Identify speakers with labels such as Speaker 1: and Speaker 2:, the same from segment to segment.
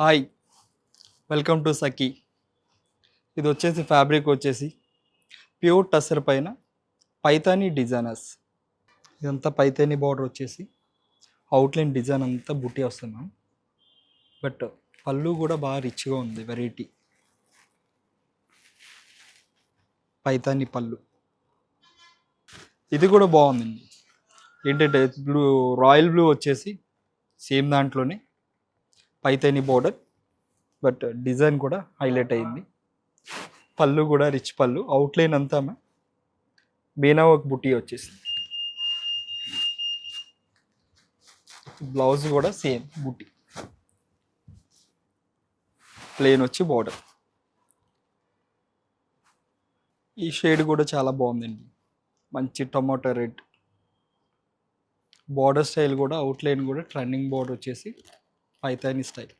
Speaker 1: Hi, welcome to సఖీ. ఇది వచ్చేసి fabric వచ్చేసి ప్యూర్ టసర్ పైన పైతానీ డిజైనర్స్. ఇదంతా పైతానీ బార్డర్ వచ్చేసి అవుట్లైన్ డిజైన్ అంతా బుట్టి వస్తుంది మ్యామ్. బట్ పళ్ళు కూడా బాగా రిచ్గా ఉంది, వెరైటీ పైతానీ పళ్ళు. ఇది కూడా బాగుందండి. ఏంటంటే బ్లూ, రాయల్ బ్లూ వచ్చేసి సేమ్ దాంట్లోనే పైతానీ బార్డర్, బట్ డిజైన్ కూడా హైలైట్ అయింది. పళ్ళు కూడా రిచ్ పళ్ళు, అవుట్లైన్ అంతా బీనా ఒక బుట్టి వచ్చేసింది. బ్లౌజ్ కూడా సేమ్ బుట్టి, ప్లెయిన్ వచ్చి బార్డర్. ఈ షేడ్ కూడా చాలా బాగుందండి, మంచి టొమాటో రెడ్. బార్డర్ స్టైల్ కూడా అవుట్లైన్ కూడా ట్రెండింగ్ బార్డర్ వచ్చేసి పైతానీ స్టైల్.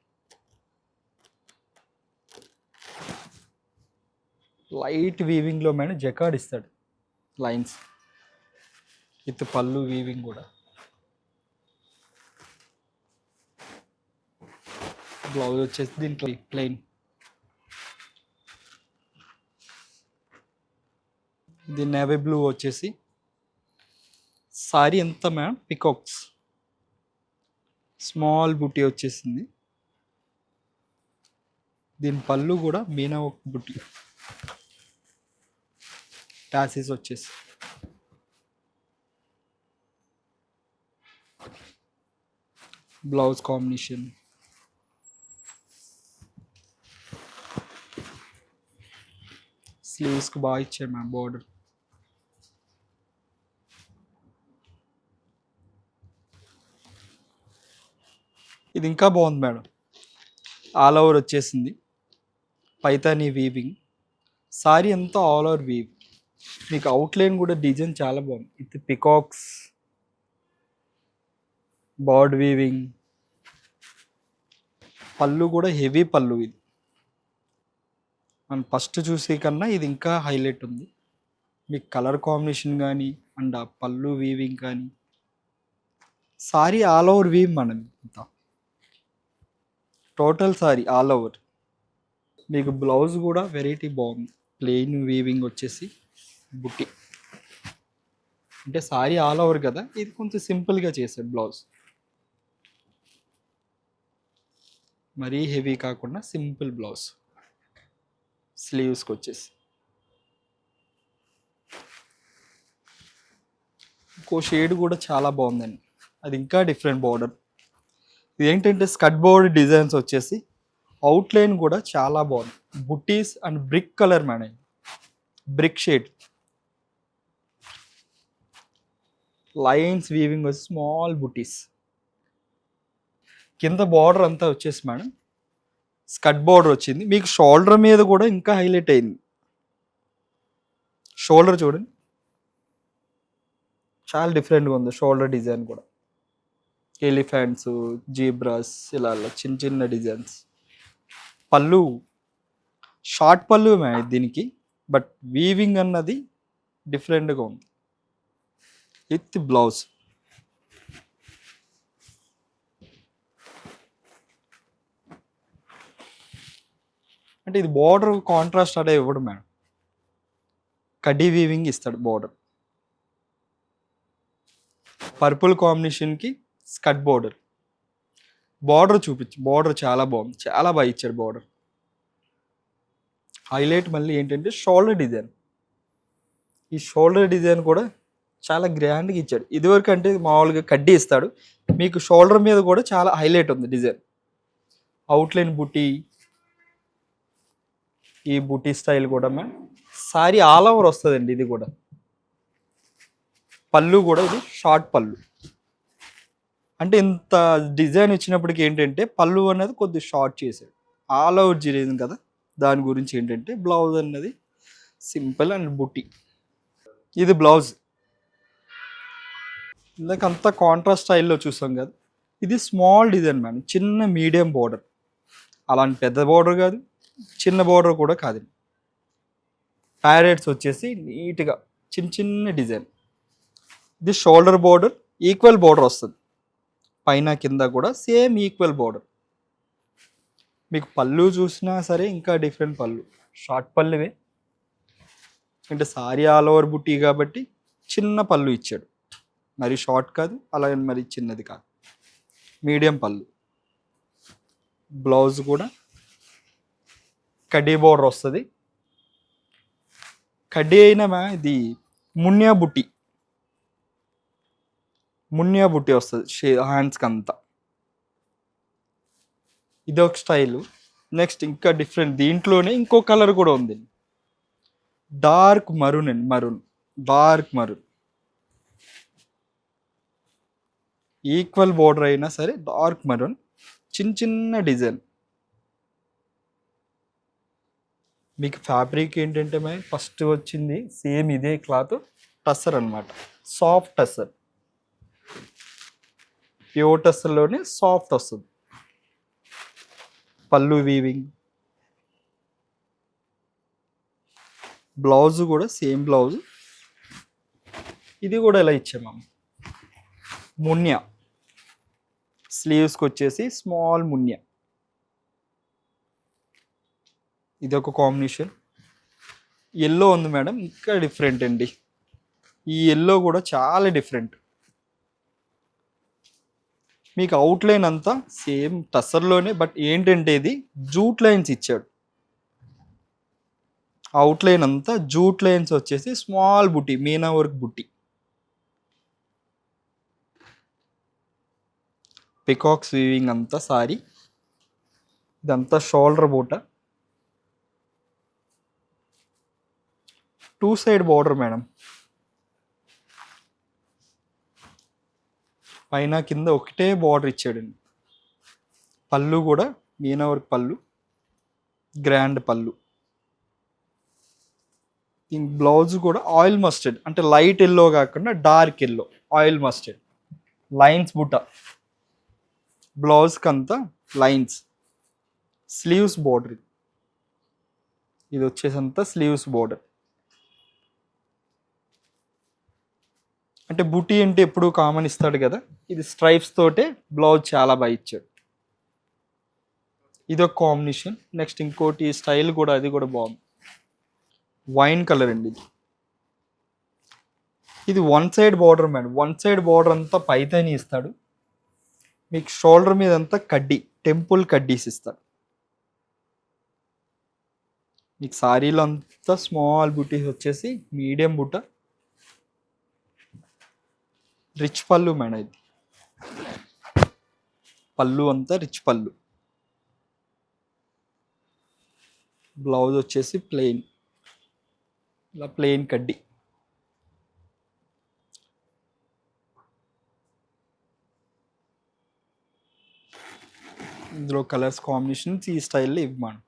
Speaker 1: లైట్ వీవింగ్లో మేడం జకాడ్ ఇస్తాడు, లైన్స్ విత్ పళ్ళు వీవింగ్ కూడా. బ్లౌజ్ వచ్చేసి దీంట్లో ప్లెయిన్. ఇది నేవీ బ్లూ వచ్చేసి సారీ ఎంత మేడం పికాక్స్, స్మాల్ బుట్టి వచ్చేసింది. దీని పళ్ళు కూడా మీనా ఒక బుట్టి, టాసిస్ వచ్చేసి. బ్లౌజ్ కాంబినేషన్ స్లీవ్స్కి బాగా ఇచ్చారు మ్యామ్ బార్డర్. ఇది ఇంకా బాగుంది మేడం, ఆల్ ఓవర్ వచ్చేసింది పైతానీ వీవింగ్. సారీ అంతా ఆల్ ఓవర్ వీవ్, మీకు అవుట్లైన్ కూడా డిజైన్ చాలా బాగుంది. ఇది పికాక్స్, బర్డ్ వీవింగ్. పళ్ళు కూడా హెవీ పళ్ళు. ఇది మనం ఫస్ట్ చూసే కన్నా ఇది ఇంకా హైలైట్ ఉంది. మీకు కలర్ కాంబినేషన్ కానీ అండ్ ఆ పళ్ళు వీవింగ్ కానీ, సారీ ఆల్ ఓవర్ వీవ్ మనం ఇంత టోటల్ సారీ ఆల్ ఓవర్. మీకు బ్లౌజ్ కూడా వెరైటీ బాగుంది, ప్లెయిన్ వీవింగ్ వచ్చేసి బుట్టి. అంటే సారీ ఆల్ ఓవర్ కదా, ఇది కొంచెం సింపుల్గా చేశాడు బ్లౌజ్, మరీ హెవీ కాకుండా సింపుల్ బ్లౌజ్. స్లీవ్స్కి వచ్చేసి ఇంకో షేడ్ కూడా చాలా బాగుందండి, అది ఇంకా డిఫరెంట్ బార్డర్. ఇది ఏంటంటే స్కట్ బోర్డ్ డిజైన్స్ వచ్చేసి అవుట్లైన్ కూడా చాలా బాగుంది. బుట్టీస్ and brick colour madam, brick shade. Lines weaving వచ్చి స్మాల్ బుట్టీస్. కింద బార్డర్ అంతా వచ్చేసి మేడం స్కట్ బార్డర్ వచ్చింది. మీకు షోల్డర్ మీద కూడా ఇంకా హైలైట్ అయింది. షోల్డర్ చూడండి చాలా డిఫరెంట్గా ఉంది, షోల్డర్ డిజైన్ కూడా ఎలిఫెంట్స్, జీబ్రాస్, ఇలా చిన్న చిన్న డిజైన్స్. పళ్ళు షార్ట్ పళ్ళు దీనికి, బట్ వీవింగ్ అన్నది డిఫరెంట్గా ఉంది. విత్ బ్లౌజ్ అంటే ఇది బార్డర్ కాంట్రాస్ట్ అడే ఇవ్వడు మేడం, కడ్డీ వీవింగ్ ఇస్తాడు బార్డర్. పర్పుల్ కాంబినేషన్కి స్కట్ బార్డర్. బార్డర్ చూపించు, బార్డర్ చాలా బాగుంది, చాలా బాగా ఇచ్చాడు బార్డర్. హైలైట్ మళ్ళీ ఏంటంటే షోల్డర్ డిజైన్. ఈ షోల్డర్ డిజైన్ కూడా చాలా గ్రాండ్గా ఇచ్చాడు. ఇదివరకు అంటే మామూలుగా కడ్డీ ఇస్తాడు, మీకు షోల్డర్ మీద కూడా చాలా హైలైట్ ఉంది డిజైన్. అవుట్లైన్ బుట్టి, ఈ బుట్టి స్టైల్ కూడా మ్యామ్ సారీ ఆల్ ఓవర్ వస్తుందండి. ఇది కూడా పళ్ళు కూడా ఇది షార్ట్ పళ్ళు. అంటే ఇంత డిజైన్ ఇచ్చినప్పటికి ఏంటంటే పళ్ళు అనేది కొద్దిగా షార్ట్ చేశాడు, ఆల్ ఓవర్ డిజైన్ కదా. దాని గురించి ఏంటంటే బ్లౌజ్ అన్నది సింపుల్ అండ్ బుట్టి. ఇది బ్లౌజ్. ఇందాక అంతా కాంట్రాస్ట్ స్టైల్లో చూసాం కదా, ఇది స్మాల్ డిజైన్ మేడం, చిన్న మీడియం బార్డర్. అలాంటి పెద్ద బార్డర్ కాదు, చిన్న బార్డర్ కూడా కాదు. ప్యారెట్స్ వచ్చేసి నీట్గా చిన్న చిన్న డిజైన్. ఇది షోల్డర్ బార్డర్, ఈక్వల్ బార్డర్ వస్తుంది పైన కింద కూడా సేమ్ ఈక్వల్ బార్డర్. మీకు పళ్ళు చూసినా సరే ఇంకా డిఫరెంట్ పళ్ళు, షార్ట్ పళ్ళువే. అంటే సారీ ఆల్ ఓవర్ బుట్టి కాబట్టి చిన్న పళ్ళు ఇచ్చాడు, మరి షార్ట్ కాదు అలాగే మరి చిన్నది కాదు, మీడియం పళ్ళు. బ్లౌజ్ కూడా కడ్డీ బోర్డర్ వస్తుంది. కడ్డీ అయినా ఇది మున్యా బుట్టి, మున్యా బుట్టి వస్తుంది హ్యాండ్స్కి అంతా. ఇది ఒక స్టైలు. నెక్స్ట్ ఇంకా డిఫరెంట్, దీంట్లోనే ఇంకో కలర్ కూడా ఉంది, డార్క్ మరూన్ అండి, maroon, dark maroon. Equal border అయినా సరే డార్క్ మరూన్, చిన్న చిన్న డిజైన్. మీకు ఫ్యాబ్రిక్ ఏంటంటే మరి ఫస్ట్ వచ్చింది సేమ్ ఇదే క్లాత్, టస్సర్ అనమాట, సాఫ్ట్ టస్సర్, ప్యూర్ టస్సర్లోనే సాఫ్ట్ వస్తుంది. పళ్ళు వీవింగ్, బ్లౌజ్ కూడా సేమ్ బ్లౌజ్. ఇది కూడా ఎలా ఇచ్చాము, మున్యా, స్లీవ్స్కి వచ్చేసి స్మాల్ మున్యా. ఇది ఒక కాంబినేషన్. ఎల్లో ఉంది మేడం, ఇంకా డిఫరెంట్ అండి. ఈ ఎల్లో కూడా చాలా డిఫరెంట్. మీకు అవుట్లైన్ అంతా సేమ్ టస్సర్లోనే, బట్ ఏంటంటే ఇది జూట్ లైన్స్ ఇచ్చాడు. అవుట్లైన్ అంతా జూట్ లైన్స్ వచ్చేసి స్మాల్ బుట్టి, మీనా వర్క్ బుట్టి. పికాక్స్ వీవింగ్ అంతా సారీ. ఇదంతా షోల్డర్ బూట, 2 సైడ్ బార్డర్ మేడం, పైన కింద ఒకటే బార్డర్ ఇచ్చాడండి. పళ్ళు కూడా మీనా వర్క్ పళ్ళు, గ్రాండ్ పళ్ళు. దీని బ్లౌజ్ కూడా ఆయిల్ మస్టర్డ్, అంటే లైట్ ఎల్లో కాకుండా dark yellow, oil mustard, lines బుట్ట. బ్లౌజ్కి అంతా లైన్స్. స్లీవ్స్ బోర్డర్, ఇది వచ్చేసంతా స్లీవ్స్ బోర్డర్. అంటే బుటీ అంటే ఎప్పుడు కామన్ ఇస్తాడు కదా, ఇది స్ట్రైప్స్ తోటే బ్లౌజ్ చాలా బాగా ఇచ్చాడు. ఇది ఒక కాంబినేషన్. నెక్స్ట్ ఇంకోటి స్టైల్ కూడా, అది కూడా బాగుంది, వైన్ కలర్ అండి. ఇది 1 side border madam, 1 side border అంతా పైతాని ఇస్తాడు. మీకు షోల్డర్ మీద అంతా కడ్డీ, టెంపుల్ కడ్డీస్ ఇస్తాడు. మీకు సారీలో అంతా స్మాల్ బుటీస్ వచ్చేసి మీడియం బుట్ట, రిచ్ పళ్ళు మేడం. ఇది పళ్ళు అంతా రిచ్ పళ్ళు. బ్లౌజ్ వచ్చేసి ప్లెయిన్, ఇలా ప్లెయిన్ కడ్డీ. ఇందులో కలర్స్ కాంబినేషన్స్ ఈ స్టైల్లో ఇవ్వమాను.